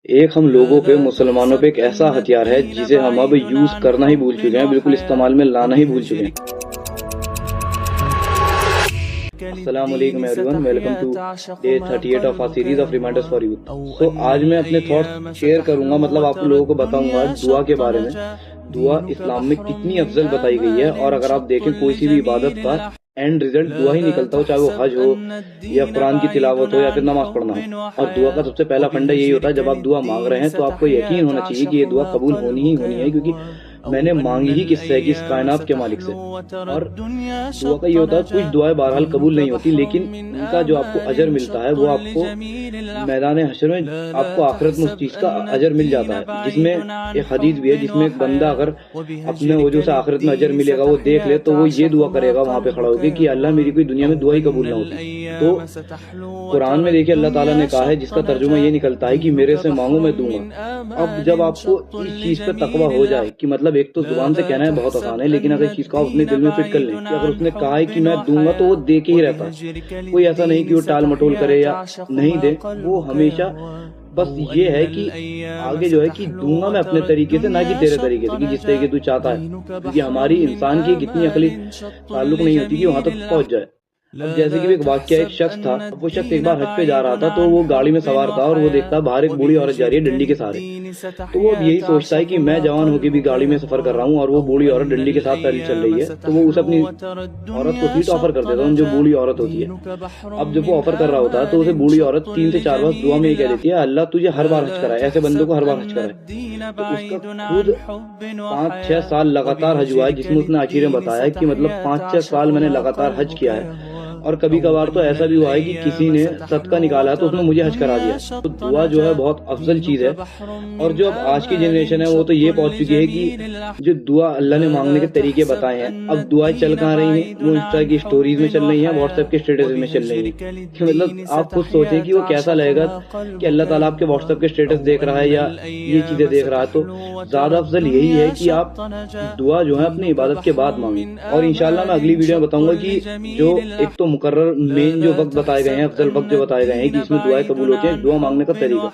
ایک ہم لوگوں پہ مسلمانوں پہ ایک ایسا ہتھیار ہے جسے ہم اب یوز کرنا ہی بھول چکے ہیں، بالکل استعمال میں لانا ہی بھول چکے ہیں۔ السلام علیکم everyone, welcome to day 38 of our series of reminders for youth. آج میں اپنے تھاٹس شیئر کروں گا، مطلب آپ لوگوں کو بتاؤں گا دعا کے بارے میں۔ دعا اسلام میں کتنی افضل بتائی گئی ہے، اور اگر آپ دیکھیں کوئی سی بھی عبادت کا اینڈ ریزلٹ دعا ہی نکلتا ہو، چاہے وہ حج ہو یا قرآن کی تلاوت ہو یا پھر نماز پڑھنا ہو۔ اور دعا کا سب سے پہلا فنڈا یہی ہوتا ہے، جب آپ دعا مانگ رہے ہیں تو آپ کو یقین ہونا چاہیے کہ یہ دعا قبول ہونی ہی ہونی ہے، کیونکہ میں نے مانگی ہی کس سے، اس کائنات کے مالک سے۔ اور دعا کا یہ ہوتا ہے کچھ دعائیں بہرحال قبول نہیں ہوتی، لیکن ان کا جو آپ کو اجر ملتا ہے وہ آپ کو میدان حشر میں، آپ کو آخرت میں اس چیز کا اجر مل جاتا ہے، جس میں ایک حدیث بھی ہے جس میں ایک بندہ اگر اپنے وجہ سے آخرت میں اجر ملے گا وہ دیکھ لے تو وہ یہ دعا کرے گا وہاں پہ کھڑا ہو کے کہ اللہ میری کوئی دنیا میں دعا ہی قبول نہ ہوتی۔ تو قرآن میں دیکھیے اللہ تعالیٰ نے کہا ہے، جس کا ترجمہ یہ نکلتا ہے کہ میرے سے مانگو میں دوں گا۔ اب جب آپ کو اس چیز پہ تقویٰ ہو جائے کہ مطلب ایک تو زبان سے کہنا ہے بہت آسان ہے، لیکن اگر اس چیز کو آپ اپنے دل میں فٹ کر لیں کہ اگر اس نے کہا ہے کہ میں دوں گا تو وہ دے کے ہی رہتا ہے، کوئی ایسا نہیں کہ وہ ٹال مٹول کرے یا نہیں دے، وہ ہمیشہ بس یہ ہے کہ آگے جو ہے کہ دوں گا میں اپنے طریقے سے، نہ کہ تیرے طریقے سے، کہ جس طریقے تو چاہتا ہے، کیونکہ ہماری انسان کی اتنی عقلی تعلق نہیں ہوتی کہ وہاں تک پہنچ جائے۔ اب جیسے کہ ایک واقعہ، ایک شخص تھا، وہ شخص ایک بار حج پہ جا رہا تھا، تو وہ گاڑی میں سوار تھا اور وہ دیکھتا باہر ایک بوڑھی عورت جا رہی ہے ڈنڈی کے سہارے۔ تو وہ اب یہی سوچتا ہے کہ میں جوان ہو کے بھی گاڑی میں سفر کر رہا ہوں اور وہ بوڑھی عورت ڈنڈی کے ساتھ پیدل چل رہی ہے، تو وہ اسے اپنی عورت کو سیٹ آفر کر دیتا ہے، جو بوڑھی عورت ہوتی ہے۔ اب جب وہ آفر کر رہا ہوتا ہے تو اسے بوڑھی عورت 3 سے 4 بار دعا میں یہ کہہ دیتی ہے، اللہ تجھے ہر بار حج کرائے، ایسے بندوں کو ہر بار حج کرائے۔ تو اس کا خود 5-6 سال لگاتار حج ہوا ہے، جس میں اس نے آخر میں بتایا کہ مطلب 5-6 سال میں نے لگاتار حج کیا ہے، اور کبھی کبھار تو ایسا بھی ہوا ہے کہ کسی نے صدقہ نکالا تو اس نے مجھے حج کرا دیا۔ تو دعا جو ہے بہت افضل چیز ہے، اور جو اب آج کی جنریشن ہے وہ تو یہ پہنچ چکی ہے کہ جو دعا اللہ نے مانگنے کے طریقے بتائے ہیں، اب دعائیں چل کہاں رہی ہیں، وہ انسٹا کی سٹوریز میں چل رہی ہیں، واٹس ایپ کے اسٹیٹس میں چل رہی ہیں۔ کہ مطلب آپ خود سوچیں کہ وہ کیسا لگے گا کہ اللہ تعالیٰ آپ کے واٹس ایپ کے اسٹیٹس دیکھ رہا ہے یا یہ چیزیں دیکھ رہا ہے۔ تو زیادہ افضل یہی ہے کہ آپ دعا جو ہے اپنی عبادت کے بعد مانگیں، اور انشاءاللہ میں اگلی ویڈیو میں بتاؤں گا کہ جو ایک تو مقرر مین جو وقت بتائے گئے ہیں، افضل وقت جو بتائے گئے ہیں کہ اس میں دعائیں قبول ہوتی ہیں، دعا مانگنے کا طریقہ۔